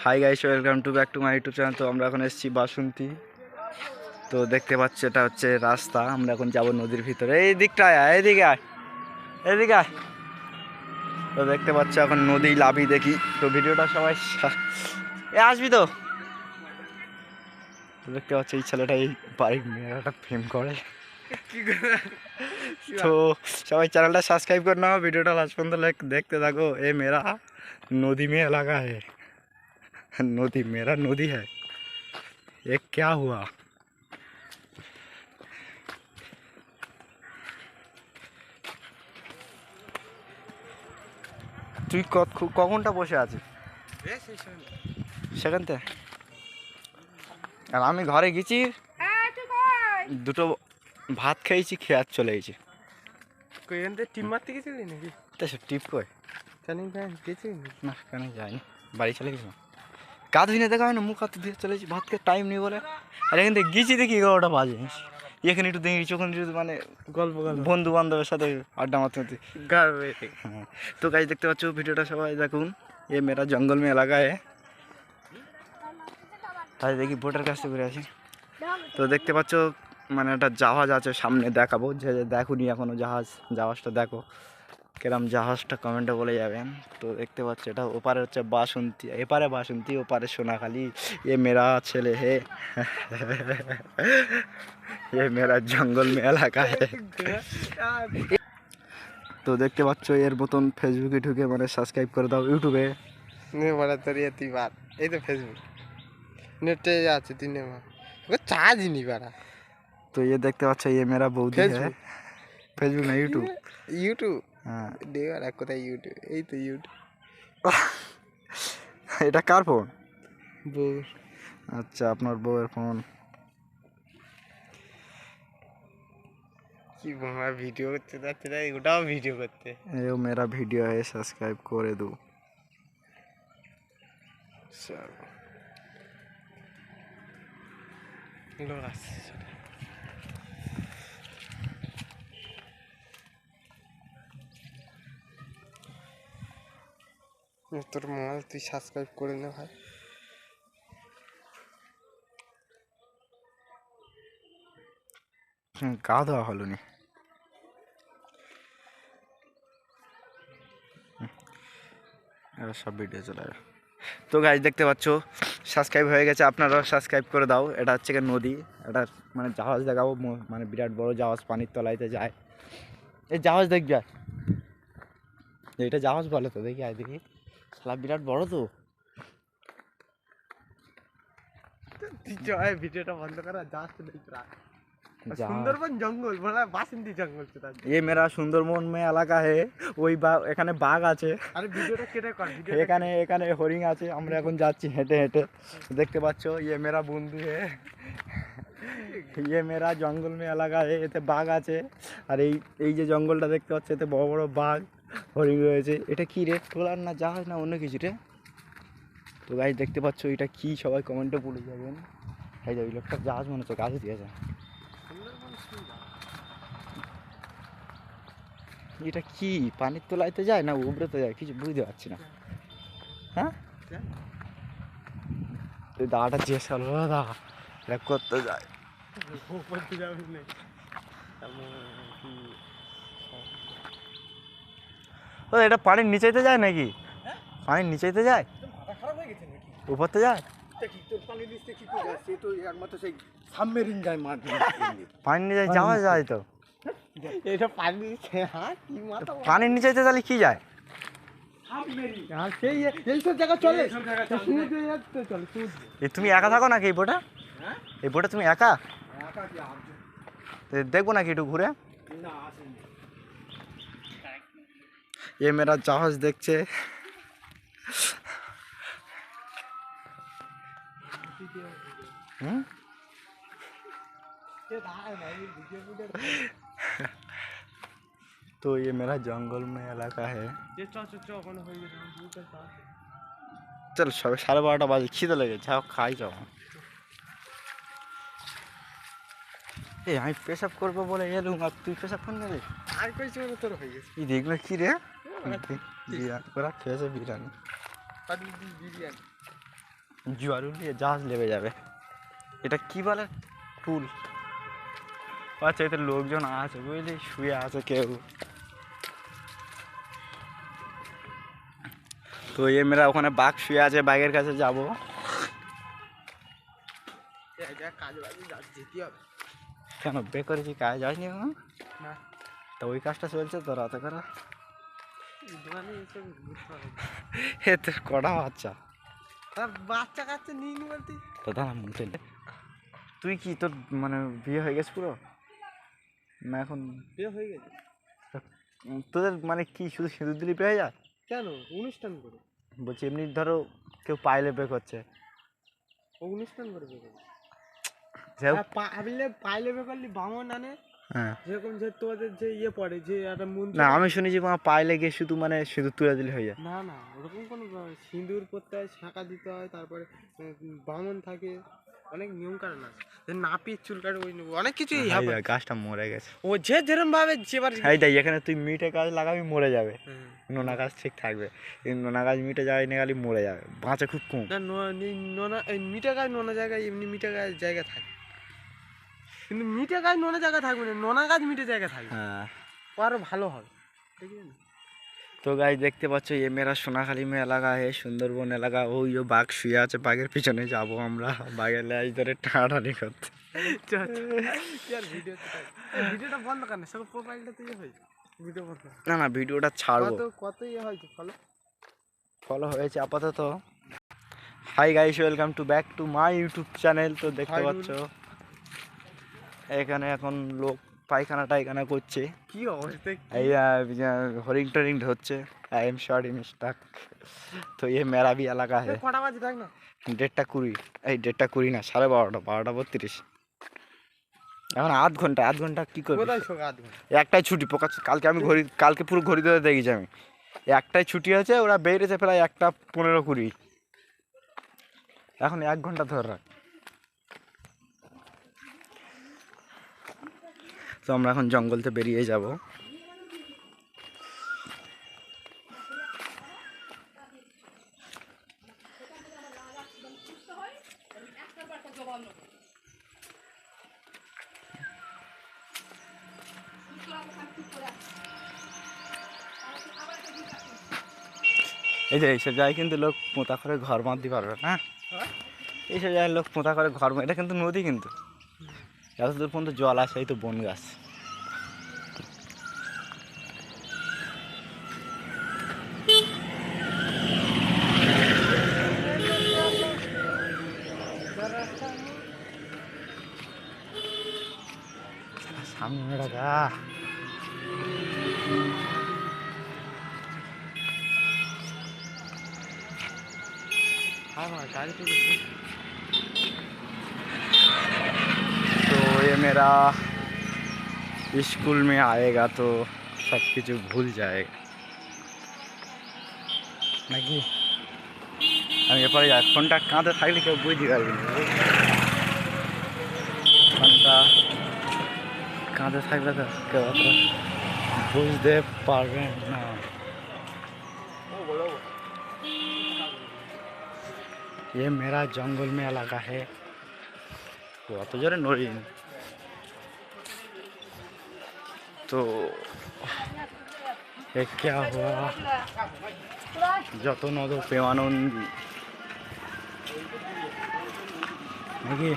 Hi guys, welcome to back to my YouTube channel. তো আমরা এখন এসেছি বাসন্তী। তো দেখতে পাচ্ছি এটা হচ্ছে রাস্তা। আমরা এখন যাব নদীর ভিতরে। এই দিকটায় আয়, এদিকে আয়, এদিকে আয়। তো দেখতে পাচ্ছ এখন নদী লাভি দেখি। তো ভিডিওটা সবাই আসবি তো। তো দেখতে পাচ্ছ এই ছেলেটা এই বাইক নিয়ে একটা ফেম করে। তো সবাই চ্যানেলটা সাবস্ক্রাইব করে নাও, ভিডিওটা লাস্ট পর্যন্ত দেখতে থাকো। এ মেরা नदी में लगा है, नदी मेरा नदी है। ये क्या हुआ? তুই কখনটা বসে আছিস সেখানতে? আর আমি ঘরে গেছি, দুটো ভাত খেয়েছি, খেয়ে আর চলে গেছি। টিপ মারতে গেছিলি নাকি? তা সে টিপ কই ক্যানিং গেছি না, কেন যাইনি, বাড়ি চলে গেছি। গা ধুই না, দেখা হয় না, মুখ হাতে দিয়ে চলে গেছি, ভাত খেয়ে টাইম নেই বলে। আর এখান থেকে গেছি দেখি 11টা বাজে। এখানে একটু দেখি, ওখানে একটু মানে গল্প বন্ধু বান্ধবের সাথে আড্ডা মারতে মারতে। হ্যাঁ, তো গাইস দেখতে পাচ্ছ, ভিডিওটা সবাই দেখুন। এ মেরা জঙ্গল মে এলাকা है। তাই দেখি বোটের কাছে ঘুরে আসি। তো দেখতে পাচ্ছ মানে একটা জাহাজ আছে সামনে, দেখাবো। যে দেখুনি এখনো জাহাজটা দেখো কিরম জাহাজটা, কমেন্টে বলে যাবেন। তো দেখতে পাচ্ছ এটা ওপারে হচ্ছে বাসন্তী, এপারে বাসন্তী, ওপারে সোনাখালি। এ মেরা ছেলে হে, এ মেরা জঙ্গল মে এলাকা है। তো দেখতে পাচ্ছ এর মতন ফেসবুকে ঢুকে মানে সাবস্ক্রাইব করে দাও ইউটিউবে। তুই বার এই তো ফেসবুক নেটে আছে তুই নে ওকে চার্জ নি বাড়া। তো ये देखते पाচ্ছ ये मेरा বৌদি है। ফেসবুক না, ইউটিউব। ইউটিউব হ্যাঁ, দে বাড়া, কোথায় ইউটিউব? এই তো ইউটিউব। এটা কার ফোন? বউ। আচ্ছা, আপনার বউয়ের ফোন। কি বাবা ভিডিও করতে যাচ্ছে না, ওটাও ভিডিও করতে। ये मेरा वीडियो है, सब्सक्राइब করে দো। চলো লোক আসছে। তোর মাল তুই সাবস্ক্রাইব করে নে ভাই। গা ধোয়া হলো নি। সব ভিডিও চলে যাবে। তো গাইজ দেখতে পাচ্ছ সাবস্ক্রাইব হয়ে গেছে, আপনারাও সাবস্ক্রাইব করে দাও। এটা হচ্ছে কি নদী, এটা মানে জাহাজ দেখাবো, মানে বিরাট বড় জাহাজ পানির তলাইতে যায়। এই জাহাজ দেখবি আর, এটা জাহাজ বলে তো, দেখি আয় দেখি, শালা বিরাট বড় তো। ভিডিওটা বন্ধ করা যাচ্ছে সুন্দরবন জঙ্গল বলা, বাসন্তী জঙ্গল। ये मेरा সুন্দরবন মে এলাকা है। ওই এখানে বাঘ আছে। আরে ভিডিওটা কেটে কর। এখানে এখানে হরিণ আছে। আমরা এখন যাচ্ছি হেঁটে হেঁটে। দেখতে পাচ্ছ ये मेरा বন্ধু है, ये मेरा জঙ্গল মে এলাকা है। এতে বাঘ আছে। আর এই এই যে জঙ্গলটা দেখতে পাচ্ছ, এতে বড় বড় বাঘ, হরিণ রয়েছে। এটা কি রে, ট্রলার না জাহাজ না অন্য কিছু রে? তো গাইজ দেখতে পাচ্ছ এটা কি, সবাই কমেন্টে বলে যাবেন। এই যে ওই লোকটা জাহাজ মনে হচ্ছে, গাছে দিয়েছে। এটা কি পানির তলাইতে যায় না উবড়েতে যায়, কিছু বুঝতে পারছি না। হ্যাঁ, এই দাঁড়াটা জিজ্ঞেস করলো, দাদা এটা করতে যায়। ও এটা পানির নিচেতে যায় নাকি? পানির নিচেতে যায়, উপরতে যায়? পানির নিচে যাওয়া যায় তো। এটা পানি নিচে, হ্যাঁ কি মাথা, পানির নিচেতে তাহলে কি যায়? সেই এইসব জায়গা চলে, তুমি একা থাকো নাকি এই বোটে? এই বোটে তুমি একা? দেখবো নাকি একটু ঘুরে? ये मेरा জাহাজ দেখছে। तो ये मेरा जंगल में इलाका है। चल 12:30 বাজে, খিদে লেগেছে, যাও খাই যাও। এই আমি পেশাব করবো বলে এলুম, আর তুই পেশাব কোন গেলি? আর কইছে বলে তোর হয়ে গেছে। এই দেখলো কি রে, বিরিয়ানি ওরা খেয়েছে, বিরিয়ানি। বিরিয়ানি জোয়ার উঠলে জাহাজ লেবে যাবে। এটা কি বলে? পুল। আচ্ছা, এতে লোকজন আছে বুঝলি, শুয়ে আছে কেউ। তো মেয়েরা ওখানে বাঘ শুয়ে আছে, বাঘের কাছে যাবো। কাজ বাজে যেতে হবে। কেন বে করেছি, কাজ যায়নি এখন? না, তো ওই কাজটা চলছে তো রাতে করা। এ তোর কটা বাচ্চা? বাচ্চা কাচ্চা নিয়ে নি বলতে। তো দাঁড়া মুখে তুই কি তোর মানে বিয়ে হয়ে গেছে পুরো না এখন? বিয়ে হয়ে গেছে। তোদের মানে কি শুধু সিঁদুর দিলে পেয়ে যায়? কেন অনুষ্ঠান করে? বলছি এমনি ধরো কেউ পাইলে বে করছে, অনুষ্ঠান করে বিয়ে করে। যাই হোক। পাইলে বিয়ে করলি বামন আনে। হ্যাঁ, যেরকম যে তোদের যে ইয়ে পড়ে যে একটা মন্দির। না আমি শুনেছি পাইলে গিয়ে শুধু মানে সিঁদুর তুলে দিলে হয়ে যায়। না না, ওরকম কোনো সিঁদুর পরতে হয়, শাঁখা দিতে হয়, তারপরে বামন থাকে, অনেক নিয়ম কারণ আছে। নাপিত চুল কাটে, ওই অনেক কিছু। গাছটা মরে গেছে। ও যে যেরকম ভাবে যেবার। এই দেখ এখানে তুই মিটে গাছ লাগাবি মরে যাবে, নোনা গাছ ঠিক থাকবে। এই নোনা গাছ মিটে যাওয়াই না গেলে মরে যাবে, বাঁচে খুব কম। না নোনা মিঠা গাছ নোনা জায়গায় এমনি মিঠা গাছ জায়গা থাকে, কিন্তু মিঠে গাছ নোনা জায়গা থাকবে না, নোনা গাছ মিঠে জায়গা থাকবে। হ্যাঁ, ও আরো ভালো হবে। ঠিক আছে। তো গাছ দেখতে পাচ্ছ মেরা সোনাখালী মে এলাকা হে, সুন্দরবন এলাকা। ওই বাঘ শুয়ে আছে, বাঘের পিছনে যাবো আমরা, বাঘের লাই ধরে টানাটানি করতে। ভিডিওটা বন্ধ কর না, সব প্রোফাইলটা তুই হয়েছে ভিডিও বন্ধ। না না, ভিডিওটা ছাড়বো। কত ইয়ে হয়েছে ফলো হয়েছে আপাতত। Hi guys, welcome to back to my YouTube channel. তো দেখতে পাচ্ছ এখানে এখন লোক পায়খানা টাইখানা করছে। কি অবস্থা? এই হরিং টরিং ধরছে। I am short in stuck. তো মেরা भी এলাকা है। কটা বাজে দেখ না? 1:20, এই 1:20 না, 12:30, 12:32। এখন আধ ঘন্টা কি করবি? কোথায় শোক আধ ঘন্টা? একটাই ছুটি পোকা। কালকে পুরো ঘড়ি ধরে দেখেছি আমি, একটাই ছুটি আছে। ওরা বেরিয়েছে প্রায় 1:15-20। এখন 1 ঘন্টা ধরে রাখ। তো আমরা এখন জঙ্গলতে বেরিয়ে যাব। এই যে এইসব জায়গায় কিন্তু লোক পোঁতা করে ঘর বাঁধতে পারবে না। এইসব জায়গায় লোক পোঁতা করে ঘর, এটা কিন্তু নদী, কিন্তু এত দূর পর্যন্ত জল আসে। এই তো বন গাছ। সামনে রাখা तो ये मेरा स्कूल में आएगा तो सब कुछ भूल जाएगा নাকি। আমি এরপরে যাই, ফোনটা কাঁধে থাকলে কেউ বুঝতে পারবি না। ফোনটা কাঁধে থাকলে তো কেউ অত বুঝতে পারবে না। ये मेरा जंगल में इलाका है। অত জোরে নড়ি। তো ये क्या हुआ, যত নদ প্রেমানন্দী নাকি।